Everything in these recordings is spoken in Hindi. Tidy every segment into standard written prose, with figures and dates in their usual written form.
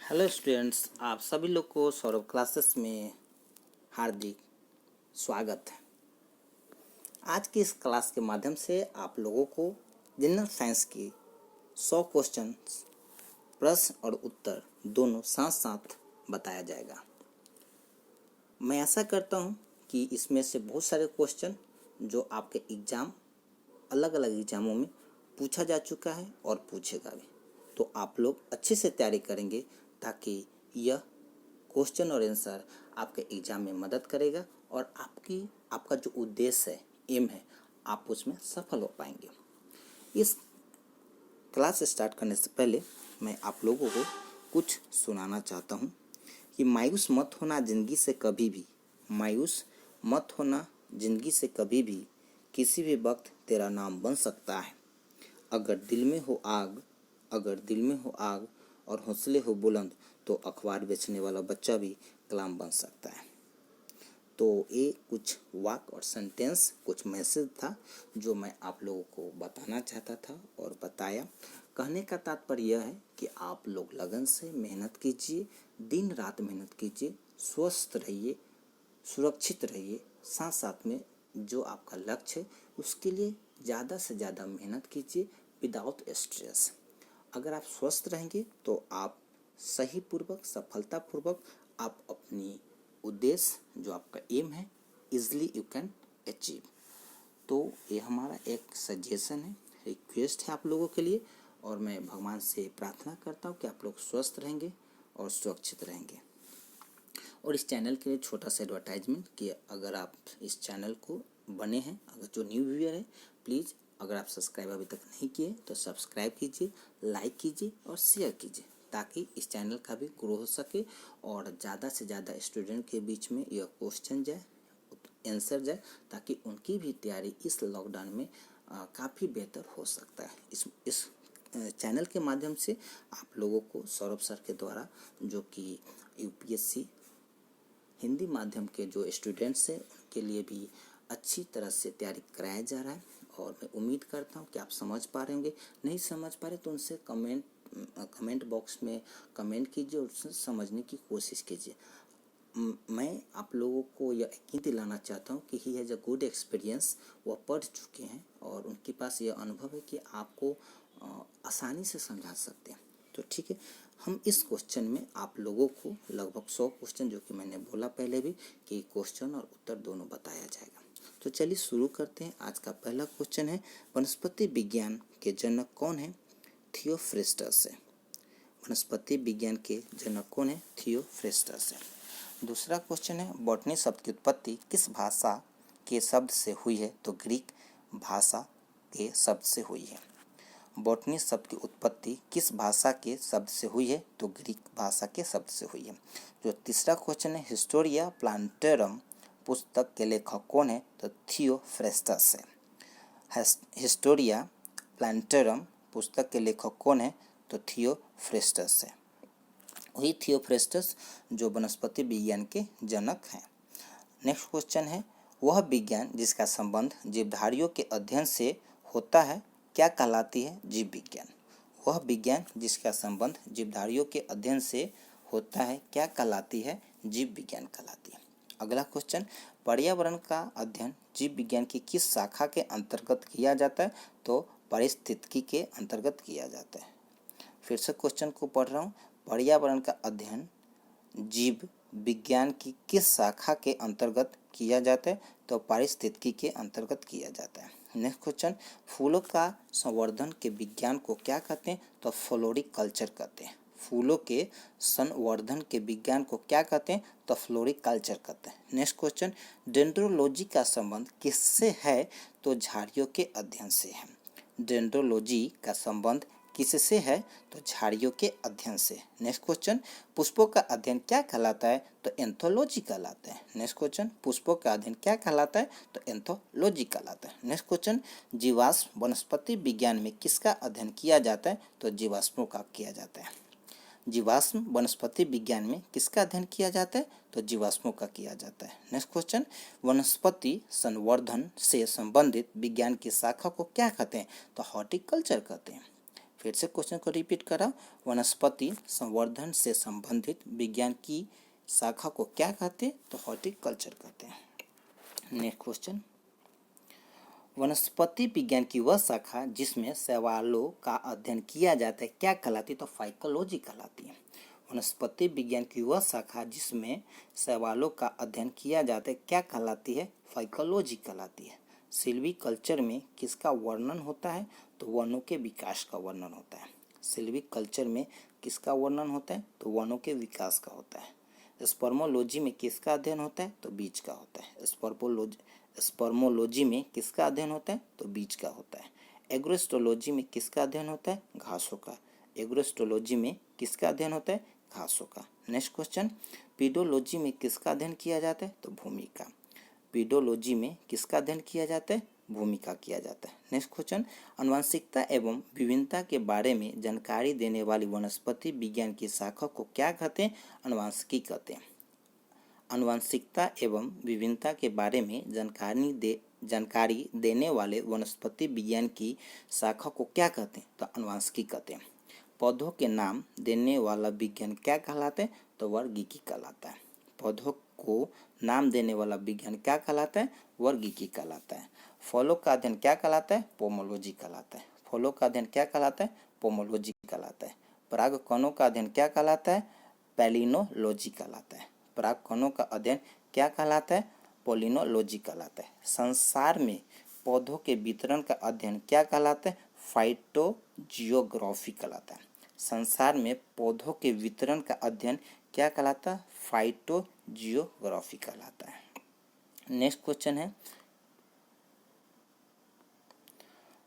हेलो स्टूडेंट्स, आप सभी लोग को सौरभ क्लासेस में हार्दिक स्वागत है। आज की इस क्लास के माध्यम से आप लोगों को जनरल साइंस की 100 क्वेश्चन प्रश्न और उत्तर दोनों साथ साथ बताया जाएगा। मैं आशा करता हूं कि इसमें से बहुत सारे क्वेश्चन जो आपके एग्ज़ाम अलग अलग एग्ज़ामों में पूछा जा चुका है और पूछेगा भी, तो आप लोग अच्छे से तैयारी करेंगे ताकि यह क्वेश्चन और आंसर आपके एग्ज़ाम में मदद करेगा और आपका जो उद्देश्य है, एम है, आप उसमें सफल हो पाएंगे। इस क्लास स्टार्ट करने से पहले मैं आप लोगों को कुछ सुनाना चाहता हूँ कि मायूस मत होना ज़िंदगी से कभी भी, मायूस मत होना ज़िंदगी से कभी भी, किसी भी वक्त तेरा नाम बन सकता है। अगर दिल में हो आग, अगर दिल में हो आग और हौसले हो बुलंद, तो अखबार बेचने वाला बच्चा भी कलाम बन सकता है। तो ये कुछ वाक और सेंटेंस, कुछ मैसेज था जो मैं आप लोगों को बताना चाहता था और बताया। कहने का तात्पर्य यह है कि आप लोग लगन से मेहनत कीजिए, दिन रात मेहनत कीजिए, स्वस्थ रहिए, सुरक्षित रहिए, साथ साथ में जो आपका लक्ष्य है उसके लिए ज़्यादा से ज़्यादा मेहनत कीजिए विदाउट स्ट्रेस। अगर आप स्वस्थ रहेंगे तो आप सही पूर्वक, सफलतापूर्वक आप अपनी उद्देश्य जो आपका एम है इजली यू कैन अचीव। तो ये हमारा एक सजेशन है, रिक्वेस्ट है आप लोगों के लिए, और मैं भगवान से प्रार्थना करता हूँ कि आप लोग स्वस्थ रहेंगे और सुरक्षित रहेंगे। और इस चैनल के लिए छोटा सा एडवर्टाइजमेंट कि अगर आप इस चैनल को बने हैं, अगर जो न्यू व्यूअर है, प्लीज़ अगर आप सब्सक्राइब अभी तक नहीं किए तो सब्सक्राइब कीजिए, लाइक कीजिए और शेयर कीजिए ताकि इस चैनल का भी ग्रो हो सके और ज़्यादा से ज़्यादा स्टूडेंट के बीच में यह क्वेश्चन जाए, आंसर जाए, ताकि उनकी भी तैयारी इस लॉकडाउन में काफ़ी बेहतर हो सकता है। इस चैनल के माध्यम से आप लोगों को सौरभ सर के द्वारा, जो कि यूपीएससी हिंदी माध्यम के जो स्टूडेंट्स हैं उनके लिए भी अच्छी तरह से तैयारी कराया जा रहा है। और मैं उम्मीद करता हूँ कि आप समझ पा रहे होंगे। नहीं समझ पा रहे तो उनसे कमेंट बॉक्स में कमेंट कीजिए और उससे समझने की कोशिश कीजिए। मैं आप लोगों को यह यकीन दिलाना चाहता हूँ कि he has a good experience, वह पढ़ चुके हैं और उनके पास यह अनुभव है कि आपको आसानी से समझा सकते हैं। तो ठीक है, हम इस क्वेश्चन में आप लोगों को लगभग 100 क्वेश्चन, जो कि मैंने बोला पहले भी कि क्वेश्चन और उत्तर दोनों बताया जाएगा। तो चलिए शुरू करते हैं। आज का पहला क्वेश्चन है, वनस्पति विज्ञान के जनक कौन है? थियोफ्रेस्टस है। वनस्पति विज्ञान के जनक कौन है? थियोफ्रेस्टस है। दूसरा क्वेश्चन है, बॉटनी शब्द की उत्पत्ति किस भाषा के शब्द से हुई है? तो ग्रीक भाषा के शब्द से हुई है। बॉटनी शब्द की उत्पत्ति किस भाषा के शब्द से हुई है? तो ग्रीक भाषा के शब्द से हुई है। जो तीसरा क्वेश्चन है, हिस्टोरिया प्लांटेरम पुस्तक के लेखक कौन है? तो थियोफ्रेस्टस है। हिस्टोरिया प्लांटेरम पुस्तक के लेखक कौन है? तो थियोफ्रेस्टस है। वही थियोफ्रेस्टस जो वनस्पति विज्ञान के जनक हैं। नेक्स्ट क्वेश्चन है, वह विज्ञान जिसका संबंध जीवधारियों के अध्ययन से होता है क्या कहलाती है? जीव विज्ञान। वह विज्ञान जिसका संबंध जीवधारियों के अध्ययन से होता है क्या कहलाती है? जीव विज्ञान कहलाती है। अगला क्वेश्चन, पर्यावरण का अध्ययन जीव विज्ञान की किस शाखा के अंतर्गत किया जाता है? तो पारिस्थितिकी के अंतर्गत किया जाता है। फिर से क्वेश्चन को पढ़ रहा हूँ, पर्यावरण का अध्ययन जीव विज्ञान की किस शाखा के अंतर्गत किया जाता है? तो पारिस्थितिकी के अंतर्गत किया जाता है। नेक्स्ट क्वेश्चन, फूलों का संवर्धन के विज्ञान को क्या कहते हैं? तो फ्लोरिकल्चर कहते हैं। फूलों के संवर्धन के विज्ञान को क्या कहते हैं? तो फ्लोरिकल्चर कहते हैं। नेक्स्ट क्वेश्चन, डेंड्रोलॉजी का संबंध किससे है? तो झाड़ियों के अध्ययन से है। डेंड्रोलॉजी का संबंध किससे है? तो झाड़ियों के अध्ययन से। नेक्स्ट क्वेश्चन, पुष्पों का अध्ययन क्या कहलाता है? तो एंथोलॉजी कहलाता है। नेक्स्ट क्वेश्चन, पुष्पों का अध्ययन क्या कहलाता है? तो एंथोलॉजी कहलाता है। नेक्स्ट क्वेश्चन, जीवाश्म वनस्पति विज्ञान में किसका अध्ययन किया जाता है? तो जीवाश्मों का किया जाता है। जीवाश्म वनस्पति विज्ञान में किसका अध्ययन किया जाता है? तो जीवाश्मों का किया जाता है। नेक्स्ट क्वेश्चन, वनस्पति संवर्धन से संबंधित विज्ञान की शाखा को क्या कहते हैं? तो हॉर्टिकल्चर कहते हैं। फिर से क्वेश्चन को रिपीट करा, वनस्पति संवर्धन से संबंधित विज्ञान की शाखा को क्या कहते हैं? तो हॉर्टिकल्चर कहते हैं। नेक्स्ट क्वेश्चन, वनस्पति विज्ञान की वह शाखा जिसमें शैवालों का अध्ययन किया जाता है क्या कहलाती है? तो फाइकोलॉजी कहलाती है। वनस्पति विज्ञान की वह शाखा जिसमें शैवालों का अध्ययन किया जाता है क्या कहलाती है? फाइकोलॉजी कहलाती है। सिल्वीकल्चर में किसका वर्णन होता है? तो वनों के विकास का वर्णन होता है। सिल्वीकल्चर में किसका वर्णन होता है? तो वनों के विकास का होता है। स्पर्मोलॉजी में किसका अध्ययन होता है? तो बीज का होता है। स्पर्मोलॉजी में किसका अध्ययन होता है? तो बीज का होता है। एग्रोस्टोलॉजी में किसका अध्ययन होता है? घासों का। एग्रोस्टोलॉजी में किसका अध्ययन होता है? घासों का। नेक्स्ट क्वेश्चन, पीडोलॉजी में किसका अध्ययन किया जाता है? तो भूमि का। पीडोलॉजी में किसका अध्ययन किया जाता है? भूमि का किया जाता है। नेक्स्ट क्वेश्चन, आनुवंशिकता एवं विभिन्नता के बारे में जानकारी देने वाली वनस्पति विज्ञान की शाखा को क्या कहते हैं? अनुवांशिकी कहते हैं। आनुवंशिकता एवं विभिन्नता के बारे में जानकारी देने वाले वनस्पति विज्ञान की शाखा को क्या कहते हैं? तो अनुवांशिकी कहते हैं। पौधों के नाम देने वाला विज्ञान क्या कहलाता है? तो वर्गीकी कहलाता है। पौधों को नाम देने वाला विज्ञान क्या कहलाता है? वर्गीकी कहलाता है। फलों का अध्ययन क्या कहलाता है? पोमोलॉजी कहलाता है। फलों का अध्ययन क्या कहलाता है? पोमोलॉजी कहलाता है। परागकणों का अध्ययन क्या कहलाता है? पैलिनोलॉजी कहलाता है। परागकणों का अध्ययन क्या कहलाता है? पोलिनोलॉजी कहलाता है। संसार में पौधों के वितरण का अध्ययन क्या कहलाता है? फाइटोजियोग्राफी कहलाता है। संसार में पौधों के वितरण का अध्ययन क्या कहलाता है? फाइटोजियोग्राफी कहलाता है। नेक्स्ट क्वेश्चन है,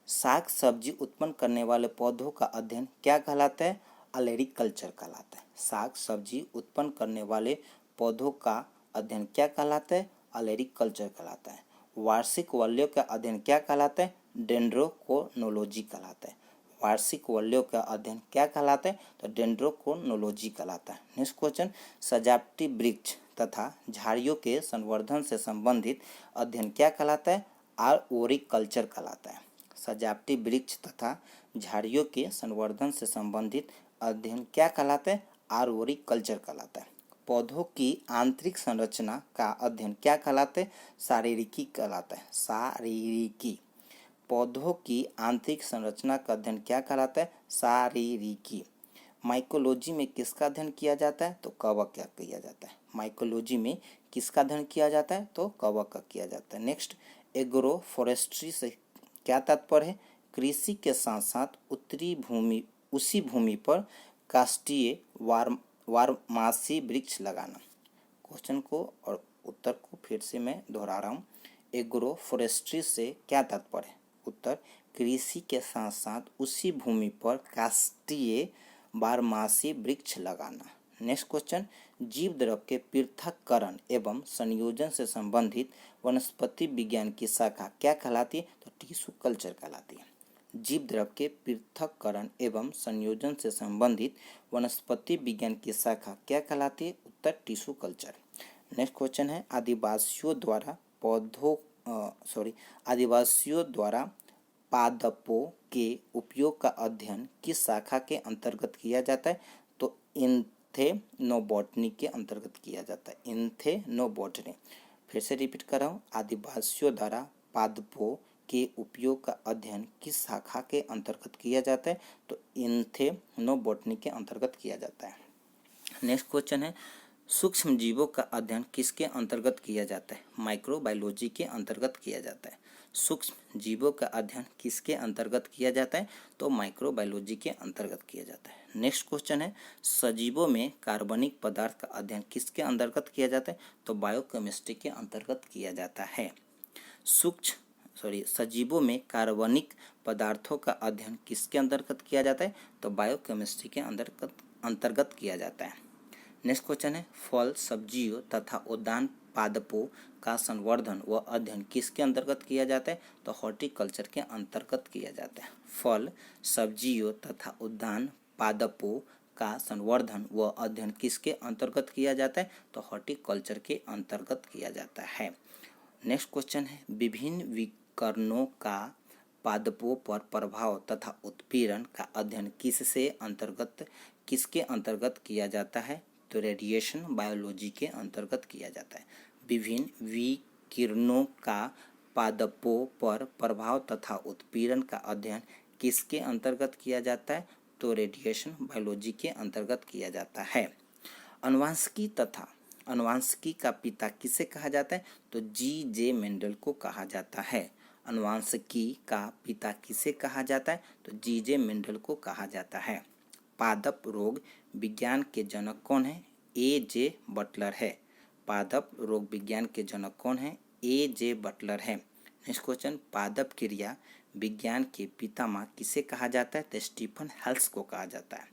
साग सब्जी उत्पन्न करने वाले पौधों का अध्ययन क्या कहलाता है? अलेरिकल्चर कहलाता है। साग सब्जी उत्पन्न करने वाले पौधों का अध्ययन क्या कहलाता है? अलेरिकल्चर कहलाता है। वार्षिक वलयों का अध्ययन क्या कहलाता है? डेंड्रोकोनोलॉजी कहलाता है। वार्षिक वलयों का अध्ययन क्या कहलाता है? तो डेंड्रोकोनोलॉजी कहलाता है। नेक्स्ट क्वेश्चन, सजावटी वृक्ष तथा झाड़ियों के संवर्धन से संबंधित अध्ययन क्या कहलाता है? आर्बोरिकल्चर कहलाता है। सजावटी वृक्ष तथा झाड़ियों के संवर्धन से संबंधित अध्ययन क्या कहलाता है? आर्बोरिकल्चर कहलाता है। पौधों की आंतरिक संरचना का अध्ययन क्या कहलाता है? शारीरिकी कहलाता है। शारीरिकी। पौधों की आंतरिक संरचना का अध्ययन क्या कहलाता है? शारीरिकी। माइकोलॉजी में किसका अध्ययन किया जाता है? तो कवक का किया जाता है। माइकोलॉजी में किसका अध्ययन किया जाता है? तो कवक का किया जाता है। नेक्स्ट, एग्रो फॉरेस्ट्री से क्या तात्पर्य है? कृषि के साथ साथ उसी भूमि पर काष्ठीय वारमासी वृक्ष लगाना। क्वेश्चन को और उत्तर को फिर से मैं दोहरा रहा हूँ। एग्रो फॉरेस्ट्री से क्या तात्पर्य है? उत्तर, कृषि के साथ साथ उसी भूमि पर काष्ठीय बारमासी वृक्ष लगाना। नेक्स्ट क्वेश्चन, जीव द्रव के पृथक्करण एवं संयोजन से संबंधित वनस्पति विज्ञान की शाखा क्या कहलाती है? तो टिश्यू कल्चर कहलाती है। जीव द्रव के पृथक्करण एवं संयोजन से संबंधित वनस्पति विज्ञान की शाखा क्या कहलाती है? उत्तर, टिश्यू कल्चर। नेक्स्ट क्वेश्चन है, आदिवासियों द्वारा पादपों के उपयोग का अध्ययन किस शाखा के अंतर्गत किया जाता है? तो इथेनोबॉटनी के अंतर्गत किया जाता है। इथेनोबॉटनी। फिर से रिपीट कर रहा हूँ, आदिवासियों द्वारा पादपों के उपयोग का अध्ययन किस शाखा के अंतर्गत किया जाता है? तो इथेनोबॉटनी के अंतर्गत किया जाता है। नेक्स्ट क्वेश्चन है, सूक्ष्म जीवों का अध्ययन किसके अंतर्गत किया जाता है? माइक्रोबायोलॉजी के अंतर्गत किया जाता है। सूक्ष्म जीवों का अध्ययन किसके अंतर्गत किया जाता है? तो माइक्रोबायोलॉजी के अंतर्गत किया जाता है। नेक्स्ट क्वेश्चन है, सजीवों में कार्बनिक पदार्थ का अध्ययन किसके अंतर्गत किया जाता है? तो बायोकेमिस्ट्री के अंतर्गत किया जाता है। सजीवों में कार्बनिक पदार्थों का अध्ययन किसके अंतर्गत किया जाता है? तो बायोकेमिस्ट्री के अंतर्गत किया जाता है। नेक्स्ट क्वेश्चन है, फल सब्जियों तथा उद्यान पादपों का संवर्धन व अध्ययन किसके अंतर्गत किया जाता है? तो हॉर्टिकल्चर के अंतर्गत किया जाता है। फल सब्जियों तथा उद्यान पादपों का संवर्धन व अध्ययन किसके अंतर्गत किया जाता है? तो हॉर्टिकल्चर के अंतर्गत किया जाता है। नेक्स्ट क्वेश्चन है, विभिन्न विकर्णों का पादपों पर प्रभाव तथा उत्पीड़न का अध्ययन किसके अंतर्गत किया जाता है? तो रेडिएशन बायोलॉजी के अंतर्गत किया जाता है। विभिन्न विकिरणों का पादपों पर प्रभाव तथा उत्पीड़न का अध्ययन किसके अंतर्गत किया जाता है? तो रेडिएशन बायोलॉजी के अंतर्गत किया जाता है। अनुवांशिकी का पिता किसे कहा जाता है? तो G.J. मेंडल को कहा जाता है। अनुवांशिकी का पिता किसे कहा जाता है? तो G.J. मेंडल को कहा जाता है। पादप रोग विज्ञान के जनक कौन है? A.J. बटलर है। पादप रोग विज्ञान के जनक कौन है? A.J. बटलर है। नेक्स्ट क्वेश्चन, पादप क्रिया विज्ञान के पितामह किसे कहा जाता है? तो स्टीफन हेल्स को कहा जाता है।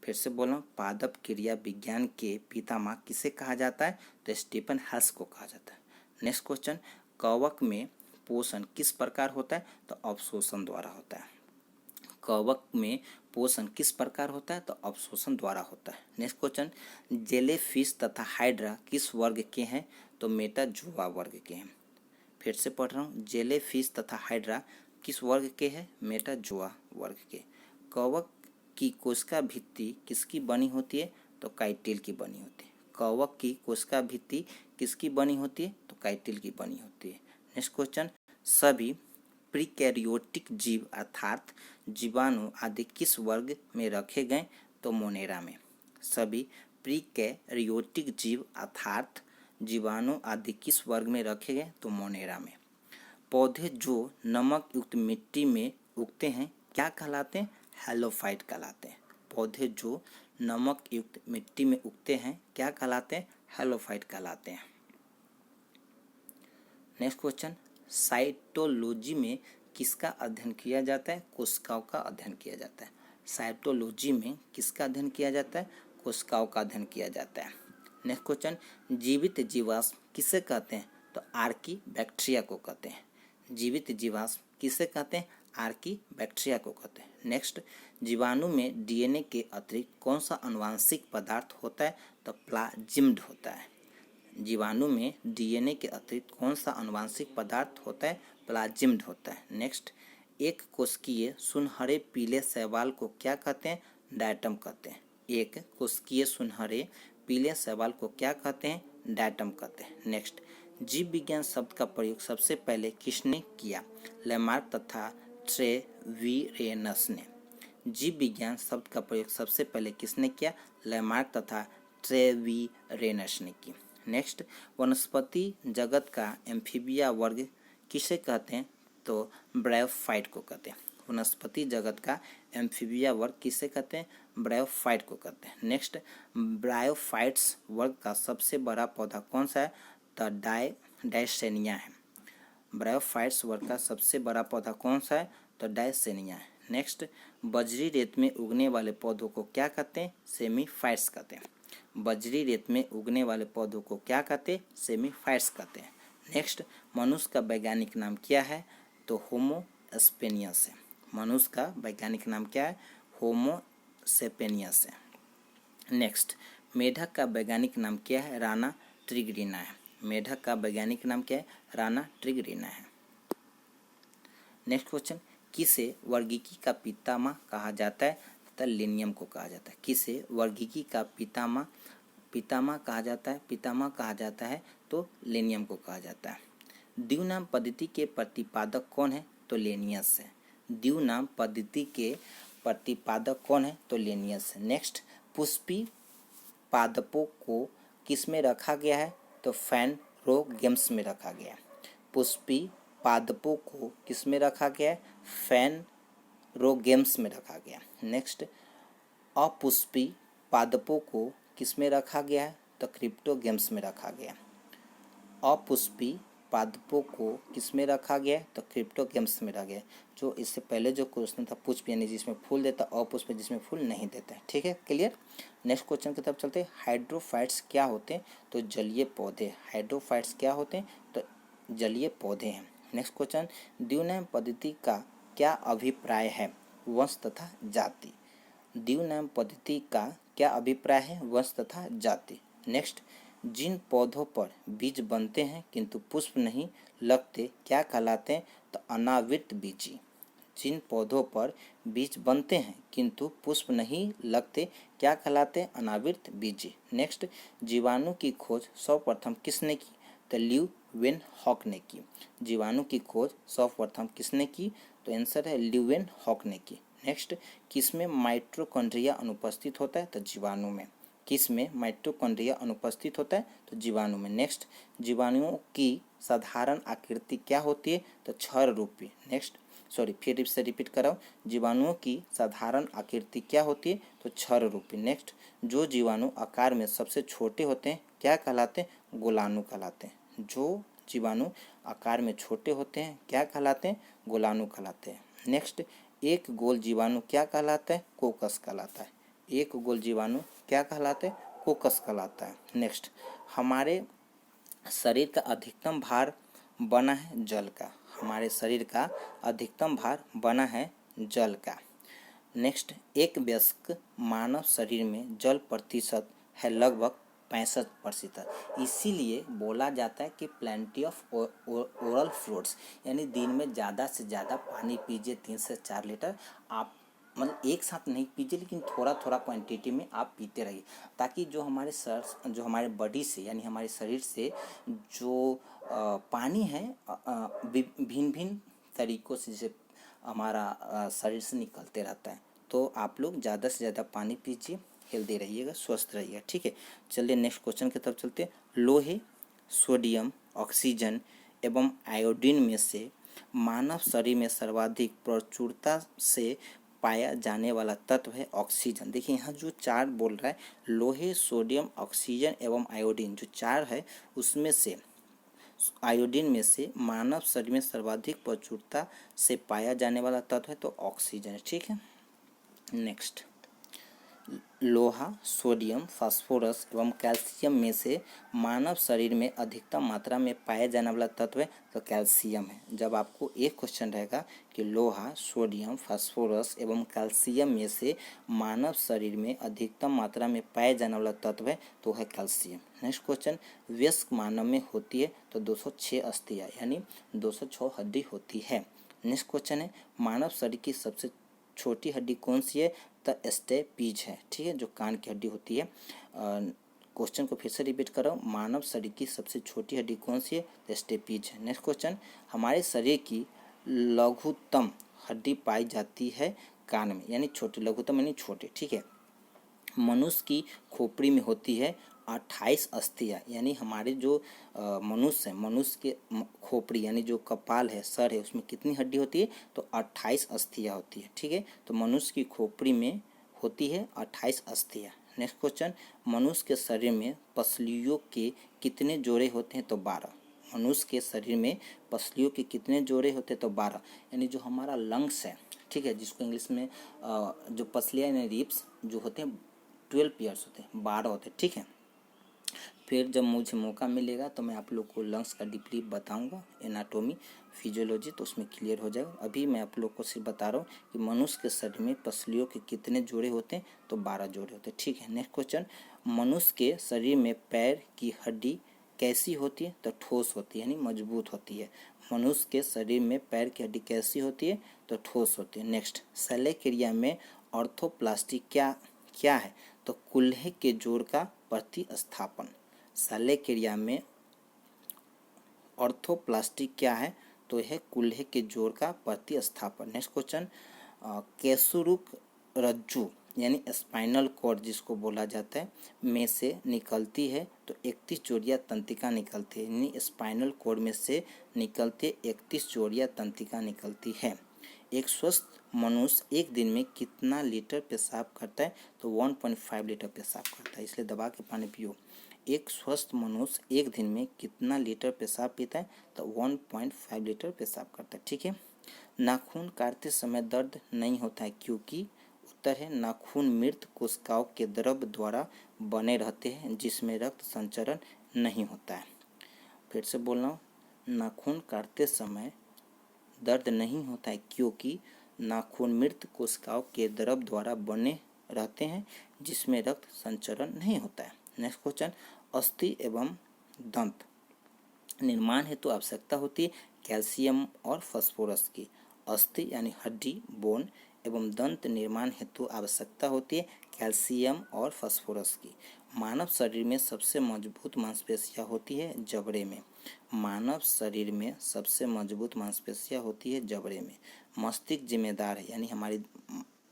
फिर से बोलो, पादप क्रिया विज्ञान के पितामह किसे कहा जाता है? तो स्टीफन हेल्स को कहा जाता है। नेक्स्ट क्वेश्चन, कवक में पोषण किस प्रकार होता है? तो अवशोषण द्वारा होता है। कवक में पोषण किस प्रकार होता है? तो अवशोषण द्वारा होता है। नेक्स्ट क्वेश्चन, जेलीफिश तथा हाइड्रा किस वर्ग के हैं? तो मेटाजोआ वर्ग के हैं। फिर से पढ़ रहा हूँ, जेलीफिश तथा हाइड्रा किस वर्ग के हैं? मेटाजोआ वर्ग के। कवक की कोशिका भित्ति किसकी बनी होती है? तो काइटिल की बनी होती है। कवक की कोशिका भित्ति किसकी बनी होती है? तो काइटिल की बनी होती है। नेक्स्ट क्वेश्चन, सभी प्रीकैरियोटिक जीव अर्थात जीवाणु आदि किस वर्ग में रखे गए? तो मोनेरा में। सभी प्रीकैरियोटिक जीव अर्थात जीवाणु आदि किस वर्ग में रखे गए? तो मोनेरा में। पौधे जो नमक युक्त मिट्टी में उगते हैं क्या कहलाते हैं? हैलोफाइट कहलाते हैं। पौधे जो नमक युक्त मिट्टी में उगते हैं क्या कहलाते हैं? हैलोफाइट कहलाते हैं। नेक्स्ट क्वेश्चन, साइटोलॉजी में किसका अध्ययन किया जाता है? कोशिकाओं का अध्ययन किया जाता है। साइटोलॉजी में किसका अध्ययन किया जाता है? कोशिकाओं का अध्ययन किया जाता है। नेक्स्ट क्वेश्चन, जीवित जीवाश्म किसे कहते हैं? तो आर्की बैक्टीरिया को कहते हैं। जीवित जीवाश्म किसे कहते हैं? आर्की बैक्टीरिया को कहते हैं। नेक्स्ट, जीवाणु में डीएनए के अतिरिक्त कौन सा आनुवांशिक पदार्थ होता है? तो प्लाज्मिड होता है। जीवाणु में डीएनए के अतिरिक्त कौन सा आनुवांशिक पदार्थ होता है? प्लाज्मिड होता है। नेक्स्ट, एक कोशिकीय सुनहरे पीले शैवाल को क्या कहते हैं? डायटम कहते हैं। एक कोशिकीय सुनहरे पीले शैवाल को क्या कहते हैं? डायटम कहते हैं। नेक्स्ट, जीव विज्ञान शब्द का प्रयोग सबसे पहले किसने किया? लेमार्क तथा ट्रेविरेनस ने। जीव विज्ञान शब्द का प्रयोग सबसे पहले किसने किया? लेमार्क तथा ट्रेविरेनस ने की। नेक्स्ट, वनस्पति जगत का एम्फीबिया वर्ग किसे कहते हैं? तो ब्रायोफाइट को कहते हैं। वनस्पति जगत का एम्फीबिया वर्ग किसे कहते हैं? ब्रायोफाइट को कहते हैं। नेक्स्ट, ब्रायोफाइट्स वर्ग का सबसे बड़ा पौधा कौन सा है? तो डायसेनिया है। ब्रायोफाइट्स वर्ग का सबसे बड़ा पौधा कौन सा है? तो डायसेनिया है। नेक्स्ट, बजरी रेत में उगने वाले पौधों को क्या कहते हैं? सेमीफाइट्स कहते हैं। बजरी रेत में उगने वाले पौधों को क्या कहते हैं? सेमीफाइट्स कहते हैं। नेक्स्ट, मनुष्य का वैज्ञानिक नाम क्या है? तो होमो सेपियंस है। मनुष्य का वैज्ञानिक नाम क्या है? होमो सेपियंस है। नेक्स्ट, मेढक का वैज्ञानिक नाम क्या है? राना ट्रिगरिना है। मेढक का वैज्ञानिक नाम क्या है? राना ट्रिगरिना है। नेक्स्ट क्वेश्चन, किसे वर्गीकी का पितामह कहा जाता है? तो लिनियम को कहा जाता है। किसे वर्गीकी का पितामह कहा जाता है? पितामह कहा जाता है तो लिनियम को कहा जाता है। द्विनाम पद्धति के प्रतिपादक कौन है? तो लेनियस है। द्विनाम पद्धति के प्रतिपादक कौन है? तो लेनियस है। नेक्स्ट, पुष्पी पादपों को किस में रखा गया है? तो फैनरोगेम्स में रखा गया है। पुष्पी पादपों को किस में रखा गया है? फैनरोगेम्स में रखा गया। नेक्स्ट, अपुष्पी पादपों को किस में रखा गया है? तो क्रिप्टोगेम्स में रखा गया। अपुष्पी पादपों को किस में रखा गया है? तो क्रिप्टोगेम्स में रखा गया। जो इससे पहले जो क्वेश्चन था पुष्प यानी जिसमें फूल देता, अपुष्प जिसमें फूल नहीं देता है। ठीक है, क्लियर। नेक्स्ट क्वेश्चन की तरफ चलते हैं। हाइड्रोफाइट्स क्या होते हैं? तो जलीय पौधे। हाइड्रोफाइट्स क्या होते हैं? तो जलीय पौधे हैं। नेक्स्ट क्वेश्चन, द्विनाम पद्धति का क्या अभिप्राय है? वंश तथा जाति। द्विनाम पद्धति का क्या अभिप्राय है? वंश तथा जाति। नेक्स्ट, जिन पौधों पर बीज बनते हैं किंतु पुष्प नहीं लगते क्या कहलाते हैं? तो अनावृत बीजी। जिन पौधों पर बीज बनते हैं किंतु पुष्प नहीं लगते क्या कहलाते हैं? अनावृत बीज। नेक्स्ट, जीवाणु की खोज सर्वप्रथम किसने की? तो ल्यूवेनहॉक ने की। जीवाणु की खोज सर्वप्रथम किसने की? तो आंसर है ल्यूवेनहॉक ने की। नेक्स्ट, किसमें माइटोकॉन्ड्रिया अनुपस्थित होता है? तो जीवाणु में। किसमें माइटोकॉन्ड्रिया अनुपस्थित होता है? तो जीवाणु में। नेक्स्ट, जीवाणुओं की साधारण आकृति क्या होती है? तो छर रूपी। नेक्स्ट, सॉरी फिर से रिपीट कराओ, जीवाणुओं की साधारण आकृति क्या होती है? तो छर रूपी। नेक्स्ट, जो जीवाणु आकार में सबसे छोटे होते हैं क्या कहलाते हैं? गोलाणु कहलाते हैं। जो जीवाणु आकार में छोटे होते हैं क्या कहलाते हैं? गोलाणु कहलाते हैं। नेक्स्ट, एक गोल जीवाणु क्या कहलाता है? कोकस कहलाता है। एक गोल जीवाणु क्या कहलाता है? कोकस कहलाता है। नेक्स्ट, हमारे शरीर का अधिकतम भार बना है जल का। हमारे शरीर का अधिकतम भार बना है जल का। नेक्स्ट, एक वयस्क मानव शरीर में जल प्रतिशत है लगभग 65%। इसीलिए बोला जाता है कि प्लेंटी ऑफ ओरल फ्रूट्स, यानी दिन में ज़्यादा से ज़्यादा पानी पीजिए, 3 से 4 लीटर। आप मतलब एक साथ नहीं पीजिए, लेकिन थोड़ा थोड़ा क्वांटिटी में आप पीते रहिए, ताकि जो हमारे बॉडी से यानी हमारे शरीर से जो पानी है भिन्न भिन्न तरीक़ों से जैसे हमारा शरीर से निकलते रहता है। तो आप लोग ज़्यादा से ज़्यादा पानी पीजिए, हेल्दी रहिएगा, स्वस्थ रहिएगा। ठीक है, चलिए नेक्स्ट क्वेश्चन की तरफ चलते हैं। लोहे, सोडियम, ऑक्सीजन एवं आयोडीन में से मानव शरीर में सर्वाधिक प्रचुरता से पाया जाने वाला तत्व है ऑक्सीजन। देखिए यहाँ जो चार बोल रहा है, लोहे, सोडियम, ऑक्सीजन एवं आयोडीन, जो चार है उसमें से आयोडीन में से मानव शरीर में सर्वाधिक प्रचुरता से पाया जाने वाला तत्व है तो ऑक्सीजन है। ठीक है, नेक्स्ट, लोहा, सोडियम, फास्फोरस एवं कैल्शियम में से मानव शरीर में अधिकतम मात्रा में पाया जाने वाला तत्व है तो कैल्शियम है। जब आपको एक क्वेश्चन रहेगा कि लोहा, सोडियम, फास्फोरस एवं कैल्शियम में से मानव शरीर में अधिकतम मात्रा में पाया जाने वाला तत्व है तो है कैल्शियम। नेक्स्ट क्वेश्चन, वयस्क मानव में होती है तो 206 अस्थियाँ यानी 206 हड्डी होती है। नेक्स्ट क्वेश्चन है, मानव शरीर की सबसे छोटी हड्डी कौन सी है? तो स्टेपीज है। ठीक है, जो कान की हड्डी होती है। क्वेश्चन को फिर से रिपीट करो, मानव शरीर की सबसे छोटी हड्डी कौन सी है? तो स्टेपीज है। नेक्स्ट क्वेश्चन, हमारे शरीर की लघुतम हड्डी पाई जाती है कान में, यानी छोटी, लघुतम यानी छोटे। ठीक है, मनुष्य की खोपड़ी में होती है 28 अस्थियाँ, यानी हमारे जो मनुष्य है, मनुष्य के खोपड़ी यानी जो कपाल है, सर है, उसमें कितनी हड्डी होती है? तो 28 अस्थियाँ होती है। ठीक है, तो मनुष्य की खोपड़ी में होती है 28 अस्थियाँ। नेक्स्ट क्वेश्चन, मनुष्य के शरीर में पसलियों के कितने जोड़े होते हैं? तो 12। मनुष्य के शरीर में पसलियों के कितने जोड़े होते हैं? तो 12, यानी जो हमारा लंग्स है, ठीक है, जिसको इंग्लिश में जो पसलियाँ यानी रिब्स जो होते हैं 12 पेयर्स होते हैं, 12 होते हैं। ठीक है, फिर जब मुझे मौका मिलेगा तो मैं आप लोग को लंग्स का डीपली बताऊंगा, एनाटोमी, फिजियोलॉजी, तो उसमें क्लियर हो जाएगा। अभी मैं आप लोग को सिर्फ बता रहा हूँ कि मनुष्य के शरीर में पसलियों के कितने जोड़े होते हैं? तो 12 जोड़े होते हैं। ठीक है, नेक्स्ट क्वेश्चन, मनुष्य के शरीर में पैर की हड्डी कैसी होती है? तो ठोस होती है, यानी मजबूत होती है। मनुष्य के शरीर में पैर की हड्डी कैसी होती है? तो ठोस होती है। नेक्स्ट, शल्य क्रिया में ऑर्थोप्लास्टी क्या है? तो कूल्हे के जोड़ का प्रतिस्थापन। शल्य क्रिया में ऑर्थोप्लास्टी क्या है? तो यह कूल्हे के जोड़ का प्रतिस्थापन। नेक्स्ट क्वेश्चन, केसुरुक रज्जु यानी स्पाइनल कॉर्ड जिसको बोला जाता है में से निकलती है तो 31 जोड़ियाँ तंत्रिका निकलती है, यानी स्पाइनल कॉर्ड में से निकलते 31 जोड़ियाँ तंत्रिका निकलती है। एक स्वस्थ मनुष्य एक दिन में कितना लीटर पेशाब करता है? तो 1.5 लीटर पेशाब करता है, इसलिए दबा के पानी पियो। एक स्वस्थ मनुष्य एक दिन में कितना लीटर पेशाब पीता है? तो 1.5 लीटर पेशाब करता है। ठीक है, नाखून काटते समय दर्द नहीं होता है क्योंकि? उत्तर है, नाखून मृत कोशिकाओं के द्रव द्वारा बने रहते हैं जिसमें रक्त संचरण नहीं होता है। फिर से बोल रहा हूँ, नाखून काटते समय दर्द नहीं होता है क्योंकि नाखून मृत कोशिकाओं के द्रव द्वारा बने रहते हैं जिसमें रक्त संचरण नहीं होता है। नेक्स्ट क्वेश्चन, अस्थि एवं दंत निर्माण हेतु आवश्यकता होती है कैल्शियम और फास्फोरस की। अस्थि यानी हड्डी बोन एवं दंत निर्माण हेतु आवश्यकता होती है कैल्शियम और फास्फोरस की। मानव शरीर में सबसे मजबूत मांसपेशियां होती है जबड़े में। मानव शरीर में सबसे मजबूत मांसपेशियां होती है जबड़े में। मस्तिष्क जिम्मेदार है यानी हमारी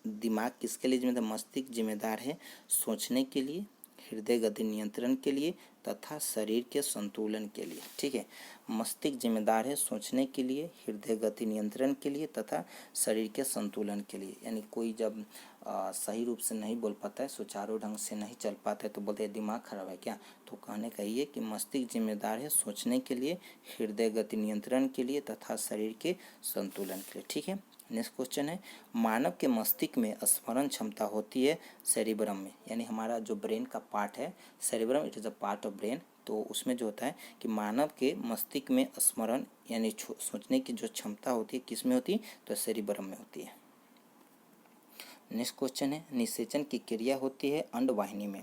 दिमाग किसके लिए जिम्मेदार? मस्तिष्क जिम्मेदार है सोचने के लिए, हृदय गति नियंत्रण के लिए तथा शरीर के संतुलन के लिए। ठीक है, मस्तिष्क जिम्मेदार है सोचने के लिए, हृदय गति नियंत्रण के लिए तथा शरीर के संतुलन के लिए। यानी कोई जब सही रूप से नहीं बोल पाता है, सुचारू ढंग से नहीं चल पाता है तो बोलते हैं दिमाग खराब है क्या। तो कहने का ये कि मस्तिष्क जिम्मेदार है सोचने के लिए, हृदय गति नियंत्रण के लिए तथा शरीर के संतुलन के लिए। ठीक है, नेक्स्ट क्वेश्चन है मानव के मस्तिष्क में स्मरण क्षमता होती है सेरिब्रम में। यानी हमारा जो ब्रेन का पार्ट है cerebrum, it is a part of brain. तो उसमें जो होता है कि मानव के मस्तिष्क में स्मरण यानी सोचने की जो क्षमता होती है किस में होती है? तो सेरिब्रम में होती है। नेक्स्ट क्वेश्चन है निषेचन की क्रिया होती है अंडवाहिनी में।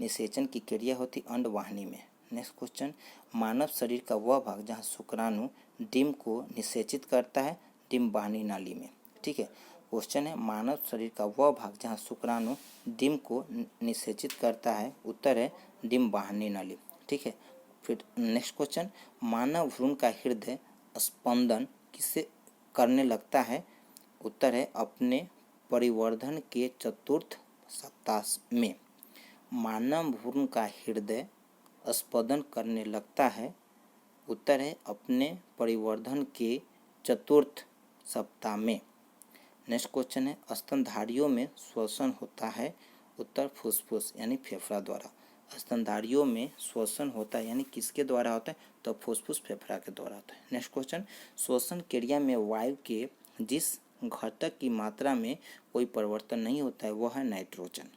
निषेचन की क्रिया होती है अंडवाहिनी में। नेक्स्ट क्वेश्चन मानव शरीर का वह भाग जहाँ शुक्राणु डिम को निषेचित करता है डिम्बवाहिनी नाली में। ठीक है, क्वेश्चन है मानव शरीर का वह भाग जहाँ शुक्राणु डिम को निषेचित करता है, उत्तर है डिम्बवाहिनी नाली। ठीक है, फिर नेक्स्ट क्वेश्चन मानव भ्रूण का हृदय स्पंदन किससे करने लगता है, उत्तर है अपने परिवर्धन के चतुर्थ सप्ताह में। मानव भ्रूण का हृदय स्पंदन करने लगता है, उत्तर है अपने परिवर्धन के चतुर्थ सप्ताह में। नेक्स्ट क्वेश्चन है स्तनधारियों में श्वसन होता है, उत्तर फुसफुस यानी फेफड़ा द्वारा। स्तनधारियों में श्वसन होता है यानी किसके द्वारा होता है? तो फुसफुस फेफड़ा के द्वारा होता है। नेक्स्ट क्वेश्चन श्वसन क्रिया में वायु के जिस घटक की मात्रा में कोई परिवर्तन नहीं होता है वह है नाइट्रोजन।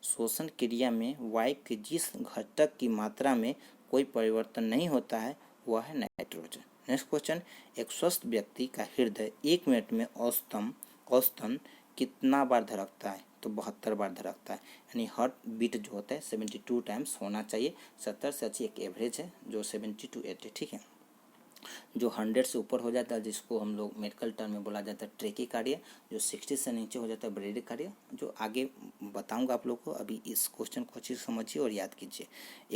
श्वसन क्रिया में वायु के जिस घटक की मात्रा में कोई परिवर्तन नहीं होता है वह है नाइट्रोजन। नेक्स्ट क्वेश्चन एक स्वस्थ व्यक्ति का हृदय 1 मिनट में औसतन कितना बार धड़कता है? तो 72 बार धड़कता है। यानी हार्ट बीट जो होता है 72 टाइम्स होना चाहिए। 70 से अच्छी एक एवरेज है जो 70 to 80। ठीक है, जो 100 से ऊपर हो जाता है जिसको हम लोग मेडिकल टर्म में बोला जाता है ट्रेकिकार्डिया, जो 60 से नीचे हो जाता है ब्रेडिकार्डिया, जो आगे बताऊंगा आप लोग को। अभी इस क्वेश्चन को अच्छे से समझिए और याद कीजिए।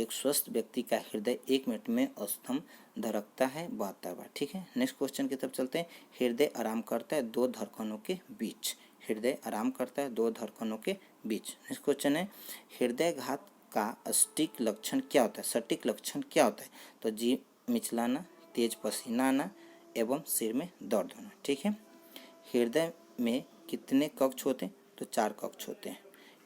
एक स्वस्थ व्यक्ति का हृदय 1 मिनट में औसतन धड़कता है 72 बार। ठीक है, नेक्स्ट क्वेश्चन की तरफ चलते हैं। हृदय आराम करता है 2 धड़कनों के बीच। हृदय आराम करता है 2 धड़कनों के बीच। नेक्स्ट क्वेश्चन है हृदयघात का सटीक लक्षण क्या होता है? सटीक लक्षण क्या होता है? तो जी मिचलाना, तेज पसीना आना एवं सिर में दर्द होना। ठीक है, हृदय में कितने कक्ष होते हैं? तो 4 कक्ष होते हैं।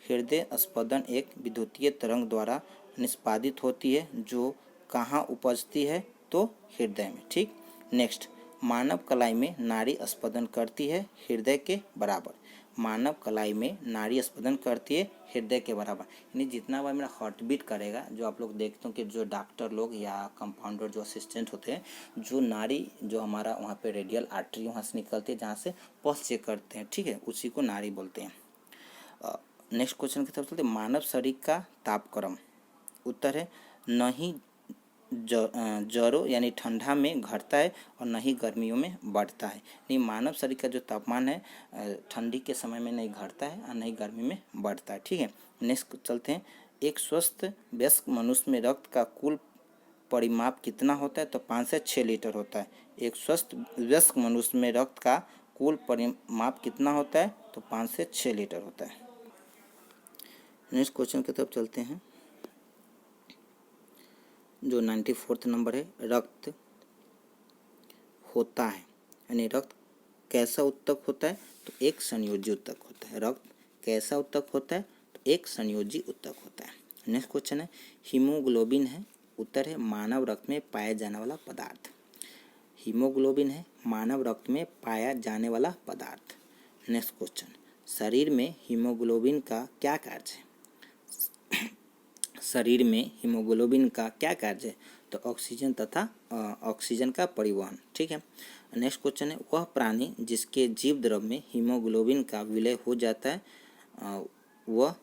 हृदय स्पंदन एक विद्युतीय तरंग द्वारा निष्पादित होती है जो कहाँ उपजती है? तो हृदय में। ठीक, नेक्स्ट मानव कलाई में नाड़ी स्पंदन करती है हृदय के बराबर। मानव कलाई में नाड़ी स्पंदन करती है हृदय के बराबर। यानी जितना बार मेरा हार्ट बीट करेगा, जो आप लोग देखते हो कि जो डॉक्टर लोग या कंपाउंडर जो असिस्टेंट होते हैं, जो नाड़ी जो हमारा वहाँ पे रेडियल आर्टरी वहाँ से निकलती है जहाँ से पल्स चेक करते हैं, ठीक है, उसी को नाड़ी बोलते हैं। नेक्स्ट क्वेश्चन की तरफ चलते हैं। मानव शरीर का तापक्रम, उत्तर है नहीं जड़ों यानी ठंडा में घटता है और न ही गर्मियों में बढ़ता है। नहीं, मानव शरीर का जो तापमान है ठंडी के समय में नहीं घटता है और न ही गर्मी में बढ़ता है। ठीक है, नेक्स्ट चलते हैं। एक स्वस्थ वयस्क मनुष्य में रक्त का कुल परिमाप कितना होता है? तो 5 से 6 लीटर होता है। एक स्वस्थ वयस्क मनुष्य में रक्त का कुल परिमाप कितना होता है? तो 5 से 6 लीटर होता है। नेक्स्ट क्वेश्चन की तरफ चलते हैं। जो 94 नंबर है, रक्त होता है यानी रक्त कैसा उत्तक होता है? तो एक संयोजी उत्तक होता है। रक्त कैसा उत्तक होता है? तो एक संयोजी उत्तक होता है। नेक्स्ट क्वेश्चन है हीमोग्लोबिन है, उत्तर है मानव रक्त में पाया जाने वाला पदार्थ। हीमोग्लोबिन है मानव रक्त में पाया जाने वाला पदार्थ। नेक्स्ट क्वेश्चन शरीर में हीमोग्लोबिन का क्या कार्य है? शरीर में हीमोग्लोबिन का क्या कार्य है? तो ऑक्सीजन तथा ऑक्सीजन का परिवहन। ठीक है, नेक्स्ट क्वेश्चन है वह प्राणी जिसके जीव द्रव में हीमोग्लोबिन का विलय हो जाता है वह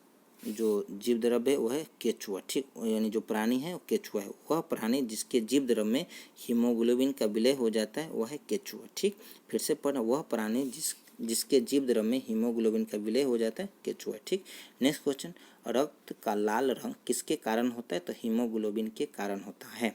जो जीव द्रव्य है वह है केचुआ, ठीक, यानी जो प्राणी है वो केचुआ है। वह प्राणी जिसके जीव द्रव्य में हीमोग्लोबिन का विलय हो जाता है वह है केचुआ, ठीक। फिर से पढ़ना, वह प्राणी जिसके जीव द्रव्य में हीमोग्लोबिन का विलय हो जाता है केचुआ, ठीक। नेक्स्ट क्वेश्चन, रक्त का लाल रंग किसके कारण होता है? तो हीमोग्लोबिन के कारण होता है।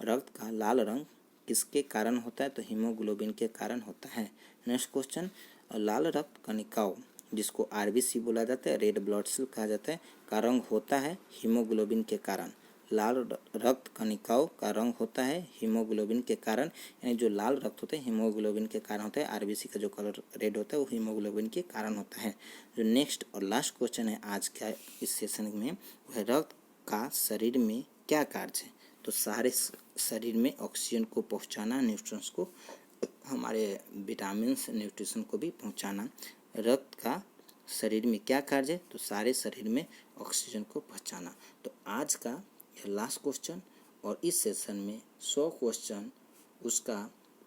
रक्त का लाल रंग किसके कारण होता है? तो हीमोग्लोबिन के कारण होता है। नेक्स्ट क्वेश्चन, लाल रक्त कणिकाओं जिसको आरबीसी बोला जाता है, रेड ब्लड सेल कहा जाता है, का रंग होता है हीमोग्लोबिन के कारण। लाल रक्त कणिकाओं का रंग होता है हीमोग्लोबिन के कारण, यानी जो लाल रक्त होते हैं हीमोग्लोबिन के कारण होता है। आरबीसी का जो कलर रेड होता है वो हीमोग्लोबिन के कारण होता है। जो नेक्स्ट और लास्ट क्वेश्चन है आज का इस सेशन में, वह रक्त का शरीर में क्या कार्य है? तो सारे शरीर में ऑक्सीजन को पहुंचाना, न्यूट्रिएंट्स को, हमारे विटामिन न्यूट्रिशन को भी पहुंचाना। रक्त का शरीर में क्या कार्य है? तो सारे शरीर में ऑक्सीजन को पहुंचाना। तो आज का यह लास्ट क्वेश्चन, और इस सेशन में 100 क्वेश्चन, उसका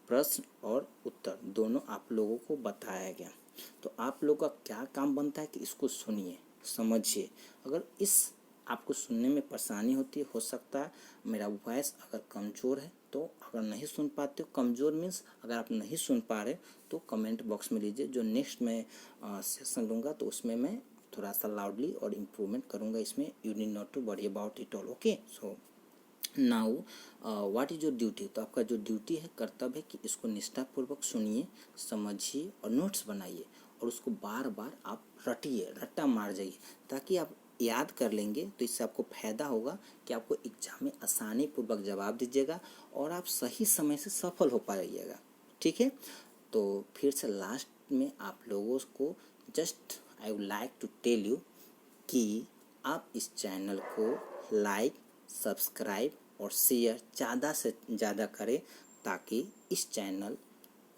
प्रश्न और उत्तर दोनों आप लोगों को बताया गया। तो आप लोग का क्या काम बनता है कि इसको सुनिए, समझिए। अगर इस आपको सुनने में परेशानी होती है, हो सकता है मेरा वॉइस अगर कमज़ोर है, तो अगर नहीं सुन पाते हो, कमज़ोर मीन्स अगर आप नहीं सुन पा रहे तो कमेंट बॉक्स में लीजिए। जो नेक्स्ट मैं सेशन लूँगा तो उसमें मैं थोड़ा सा लाउडली और इम्प्रूवमेंट करूँगा इसमें। You need not to worry about it all, okay. So now what is your duty? तो आपका जो ड्यूटी है, कर्तव्य है कि इसको निष्ठापूर्वक सुनिए, समझिए और नोट्स बनाइए, और उसको बार बार आप रटिए, रट्टा मार जाइए, ताकि आप याद कर लेंगे। तो इससे आपको फायदा होगा कि आपको एग्जाम में आसानी पूर्वक जवाब दीजिएगा और आप सही समय से सफल हो पाइएगा, ठीक है। तो फिर से लास्ट में आप लोगों को just I would like to tell you कि आप इस चैनल को लाइक, सब्सक्राइब और शेयर ज़्यादा से ज़्यादा करें, ताकि इस चैनल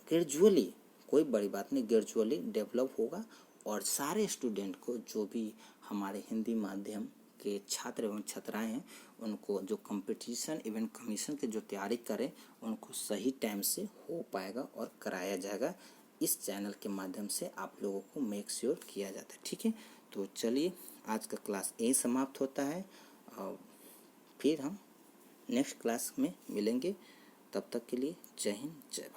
ग्रेजुअली, कोई बड़ी बात नहीं, ग्रेजुअली डेवलप होगा और सारे स्टूडेंट को, जो भी हमारे हिंदी माध्यम के छात्र एवं छात्राएं हैं, उनको जो कंपटीशन इवेंट कमीशन के जो तैयारी करें, उनको सही टाइम से हो पाएगा और कराया जाएगा। इस चैनल के माध्यम से आप लोगों को मेक श्योर किया जाता है, ठीक है। तो चलिए, आज का क्लास यही समाप्त होता है, और फिर हम नेक्स्ट क्लास में मिलेंगे। तब तक के लिए जय हिंद, जय भारत।